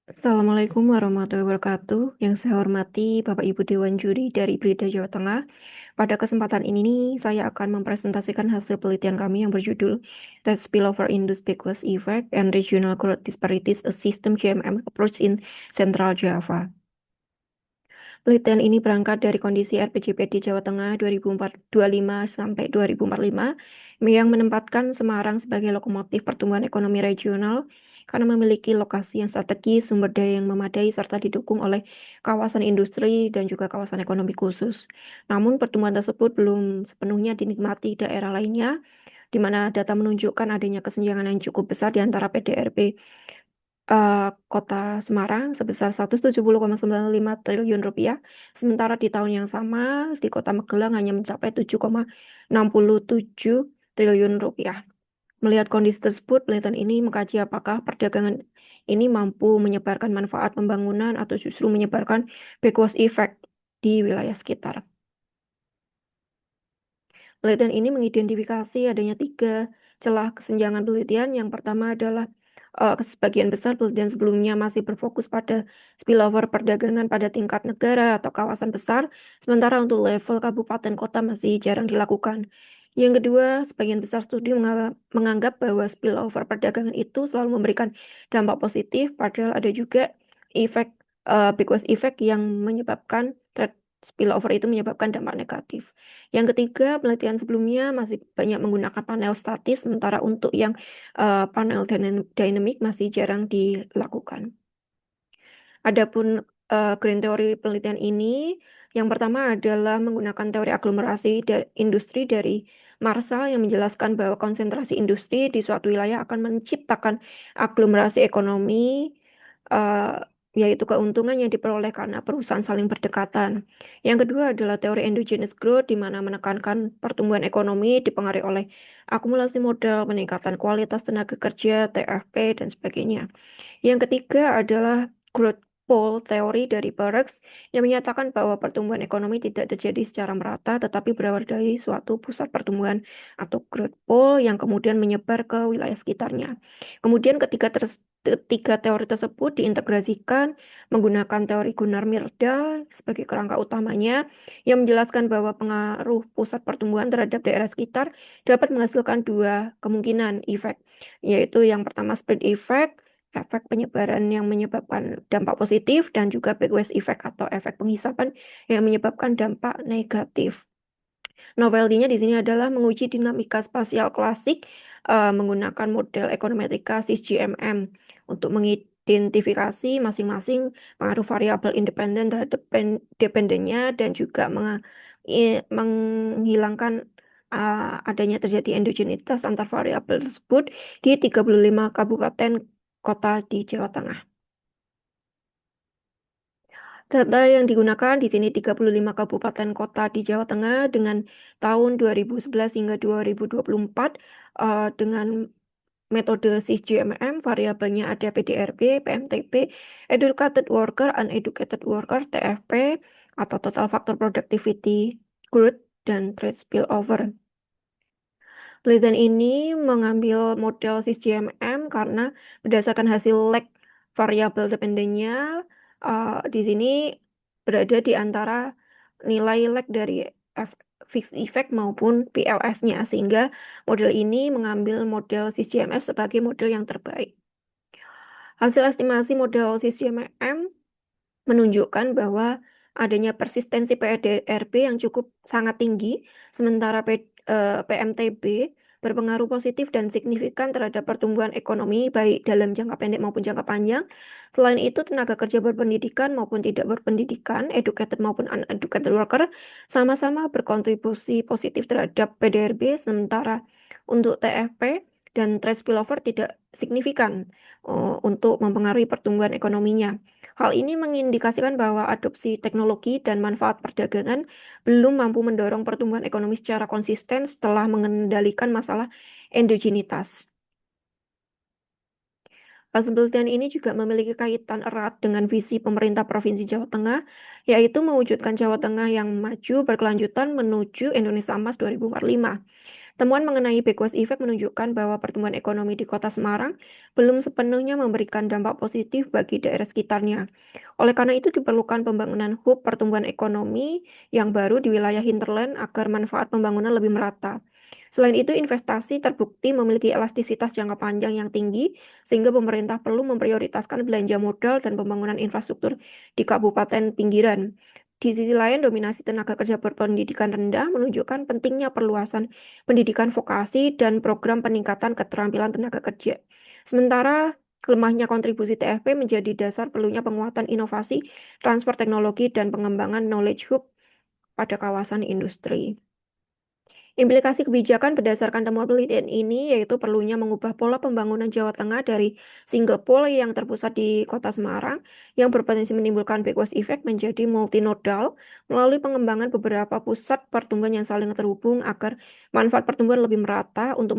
Assalamualaikum warahmatullahi wabarakatuh. Yang saya hormati Bapak Ibu Dewan Juri dari Blida Jawa Tengah. Pada kesempatan ini saya akan mempresentasikan hasil penelitian kami yang berjudul The Spillover Induced Backward Effect and Regional Growth Disparities: A System GMM Approach in Central Java. Penelitian ini berangkat dari kondisi RPJP di Jawa Tengah 2025 sampai 2045 yang menempatkan Semarang sebagai lokomotif pertumbuhan ekonomi regional karena memiliki lokasi yang strategis, sumber daya yang memadai, serta didukung oleh kawasan industri dan juga kawasan ekonomi khusus. Namun pertumbuhan tersebut belum sepenuhnya dinikmati daerah lainnya, di mana data menunjukkan adanya kesenjangan yang cukup besar di antara PDRB Kota Semarang sebesar 170,95 triliun rupiah, sementara di tahun yang sama di Kota Magelang hanya mencapai 7,67 triliun rupiah. Melihat kondisi tersebut, penelitian ini mengkaji apakah perdagangan ini mampu menyebarkan manfaat pembangunan atau justru menyebarkan backward effect di wilayah sekitar. Penelitian ini mengidentifikasi adanya 3 celah kesenjangan penelitian. Yang pertama adalah sebagian besar penelitian sebelumnya masih berfokus pada spillover perdagangan pada tingkat negara atau kawasan besar, sementara untuk level kabupaten kota masih jarang dilakukan. Yang kedua, sebagian besar studi menganggap bahwa spillover perdagangan itu selalu memberikan dampak positif, padahal ada juga efek backward effect yang menyebabkan spillover itu menyebabkan dampak negatif. Yang ketiga, penelitian sebelumnya masih banyak menggunakan panel statis, sementara untuk yang panel dynamic masih jarang dilakukan. Adapun green teori penelitian ini, yang pertama adalah menggunakan teori aglomerasi industri dari Marshall yang menjelaskan bahwa konsentrasi industri di suatu wilayah akan menciptakan aglomerasi ekonomi, uh, yaitu keuntungan yang diperoleh karena perusahaan saling berdekatan. Yang kedua adalah teori endogenous growth, di mana menekankan pertumbuhan ekonomi dipengaruhi oleh akumulasi modal, peningkatan kualitas tenaga kerja, TFP, dan sebagainya. Yang ketiga adalah growth pole teori dari Barks yang menyatakan bahwa pertumbuhan ekonomi tidak terjadi secara merata tetapi berawal dari suatu pusat pertumbuhan atau growth pole yang kemudian menyebar ke wilayah sekitarnya. Kemudian ketiga teori tersebut diintegrasikan menggunakan teori Gunnar-Myrdal sebagai kerangka utamanya yang menjelaskan bahwa pengaruh pusat pertumbuhan terhadap daerah sekitar dapat menghasilkan 2 kemungkinan efek, yaitu yang pertama spread effect, efek penyebaran yang menyebabkan dampak positif, dan juga backward effect atau efek penghisapan yang menyebabkan dampak negatif. Novelty-nya di sini adalah menguji dinamika spasial klasik menggunakan model ekonometrika SysGMM untuk mengidentifikasi masing-masing pengaruh variabel independen terhadap dependennya dan juga menghilangkan adanya terjadi endogenitas antar variabel tersebut di 35 kabupaten kota di Jawa Tengah. Data yang digunakan di sini 35 kabupaten kota di Jawa Tengah dengan tahun 2011 hingga 2024 dengan metode SysGMM, variabelnya ada PDRB, PMTP, Educated Worker, Uneducated Worker, TFP, atau Total Factor Productivity Growth, dan Trade Spillover. Penelitian ini mengambil model SysGMM karena berdasarkan hasil lag variabel dependennya di sini berada di antara nilai lag dari fixed effect maupun PLS-nya, sehingga model ini mengambil model SysGMM sebagai model yang terbaik. Hasil estimasi model SysGMM menunjukkan bahwa adanya persistensi PDRB yang cukup sangat tinggi, sementara PMTB berpengaruh positif dan signifikan terhadap pertumbuhan ekonomi baik dalam jangka pendek maupun jangka panjang. Selain itu, tenaga kerja berpendidikan maupun tidak berpendidikan, educated maupun uneducated worker, sama-sama berkontribusi positif terhadap PDRB, sementara untuk TFP dan trade spillover tidak signifikan untuk mempengaruhi pertumbuhan ekonominya. Hal ini mengindikasikan bahwa adopsi teknologi dan manfaat perdagangan belum mampu mendorong pertumbuhan ekonomi secara konsisten setelah mengendalikan masalah endogenitas. Hasil penelitian ini juga memiliki kaitan erat dengan visi pemerintah Provinsi Jawa Tengah, yaitu mewujudkan Jawa Tengah yang maju berkelanjutan menuju Indonesia Emas 2045. Temuan mengenai backward effect menunjukkan bahwa pertumbuhan ekonomi di Kota Semarang belum sepenuhnya memberikan dampak positif bagi daerah sekitarnya. Oleh karena itu diperlukan pembangunan hub pertumbuhan ekonomi yang baru di wilayah hinterland agar manfaat pembangunan lebih merata. Selain itu, investasi terbukti memiliki elastisitas jangka panjang yang tinggi, sehingga pemerintah perlu memprioritaskan belanja modal dan pembangunan infrastruktur di kabupaten pinggiran. Di sisi lain, dominasi tenaga kerja berpendidikan rendah menunjukkan pentingnya perluasan pendidikan vokasi dan program peningkatan keterampilan tenaga kerja. Sementara lemahnya kontribusi TFP menjadi dasar perlunya penguatan inovasi, transfer teknologi, dan pengembangan knowledge hub pada kawasan industri. Implikasi kebijakan berdasarkan temuan penelitian ini yaitu perlunya mengubah pola pembangunan Jawa Tengah dari single pole yang terpusat di Kota Semarang yang berpotensi menimbulkan backward effect menjadi multinodal melalui pengembangan beberapa pusat pertumbuhan yang saling terhubung agar manfaat pertumbuhan lebih merata untuk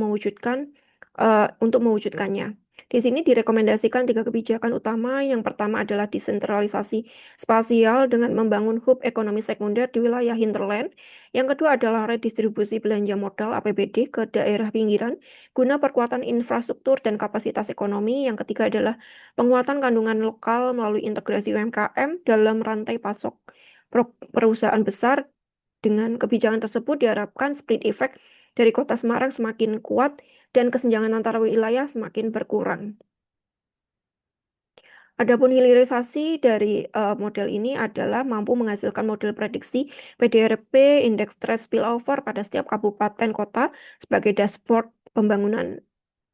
mewujudkannya. Di sini direkomendasikan 3 kebijakan utama. Yang pertama adalah desentralisasi spasial dengan membangun hub ekonomi sekunder di wilayah hinterland. Yang kedua adalah redistribusi belanja modal APBD ke daerah pinggiran guna perkuatan infrastruktur dan kapasitas ekonomi. Yang ketiga adalah penguatan kandungan lokal melalui integrasi UMKM dalam rantai pasok perusahaan besar. Dengan kebijakan tersebut diharapkan split effect dari Kota Semarang semakin kuat dan kesenjangan antara wilayah semakin berkurang. Adapun hilirisasi dari model ini adalah mampu menghasilkan model prediksi PDRP, indeks stress spillover pada setiap kabupaten kota sebagai dashboard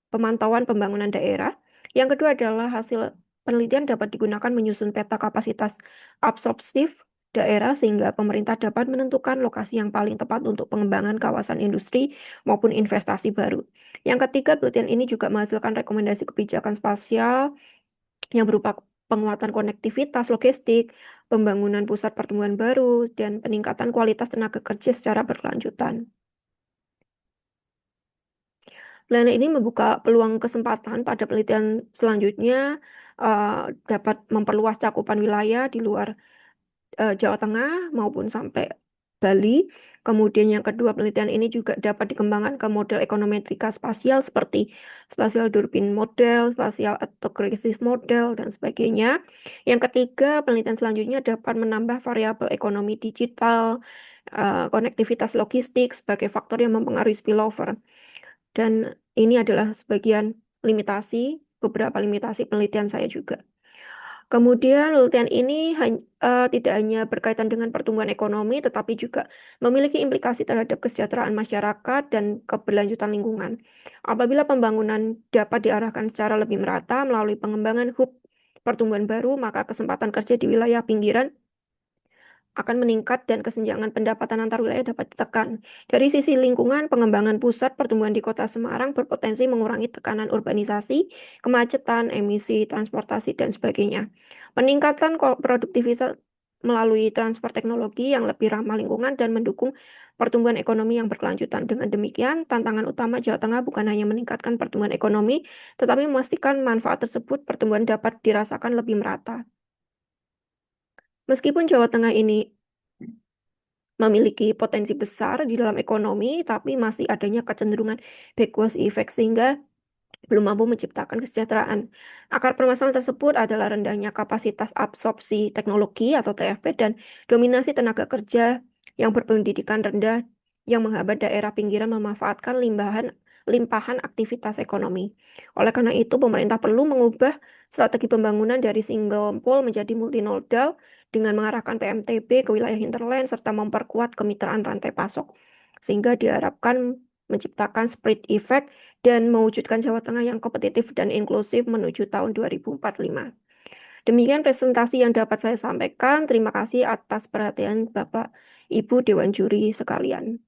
pemantauan pembangunan daerah. Yang kedua adalah hasil penelitian dapat digunakan menyusun peta kapasitas absorptif daerah sehingga pemerintah dapat menentukan lokasi yang paling tepat untuk pengembangan kawasan industri maupun investasi baru. Yang ketiga, penelitian ini juga menghasilkan rekomendasi kebijakan spasial yang berupa penguatan konektivitas logistik, pembangunan pusat pertumbuhan baru, dan peningkatan kualitas tenaga kerja secara berkelanjutan. Plan ini membuka peluang kesempatan pada penelitian selanjutnya dapat memperluas cakupan wilayah di luar Jawa Tengah maupun sampai Bali. Kemudian yang kedua, penelitian ini juga dapat dikembangkan ke model ekonometrika spasial seperti spatial Durbin model, spatial autogressive model, dan sebagainya. Yang ketiga, penelitian selanjutnya dapat menambah variabel ekonomi digital, konektivitas logistik sebagai faktor yang mempengaruhi spillover. Dan ini adalah beberapa limitasi penelitian saya juga. Kemudian penelitian ini tidak hanya berkaitan dengan pertumbuhan ekonomi, tetapi juga memiliki implikasi terhadap kesejahteraan masyarakat dan keberlanjutan lingkungan. Apabila pembangunan dapat diarahkan secara lebih merata melalui pengembangan hub pertumbuhan baru, maka kesempatan kerja di wilayah pinggiran akan meningkat dan kesenjangan pendapatan antar wilayah dapat ditekan. Dari sisi lingkungan, pengembangan pusat pertumbuhan di Kota Semarang berpotensi mengurangi tekanan urbanisasi, kemacetan, emisi, transportasi, dan sebagainya. Peningkatan produktivitas melalui transfer teknologi yang lebih ramah lingkungan dan mendukung pertumbuhan ekonomi yang berkelanjutan. Dengan demikian, tantangan utama Jawa Tengah bukan hanya meningkatkan pertumbuhan ekonomi, tetapi memastikan manfaat tersebut pertumbuhan dapat dirasakan lebih merata. Meskipun Jawa Tengah ini memiliki potensi besar di dalam ekonomi, tapi masih adanya kecenderungan backward effect sehingga belum mampu menciptakan kesejahteraan. Akar permasalahan tersebut adalah rendahnya kapasitas absorpsi teknologi atau TFP dan dominasi tenaga kerja yang berpendidikan rendah yang menghambat daerah pinggiran memanfaatkan limpahan aktivitas ekonomi. Oleh karena itu, pemerintah perlu mengubah strategi pembangunan dari single pole menjadi multinodal dengan mengarahkan PMTB ke wilayah hinterland serta memperkuat kemitraan rantai pasok, sehingga diharapkan menciptakan spread effect dan mewujudkan Jawa Tengah yang kompetitif dan inklusif menuju tahun 2045. Demikian presentasi yang dapat saya sampaikan. Terima kasih atas perhatian Bapak Ibu Dewan Juri sekalian.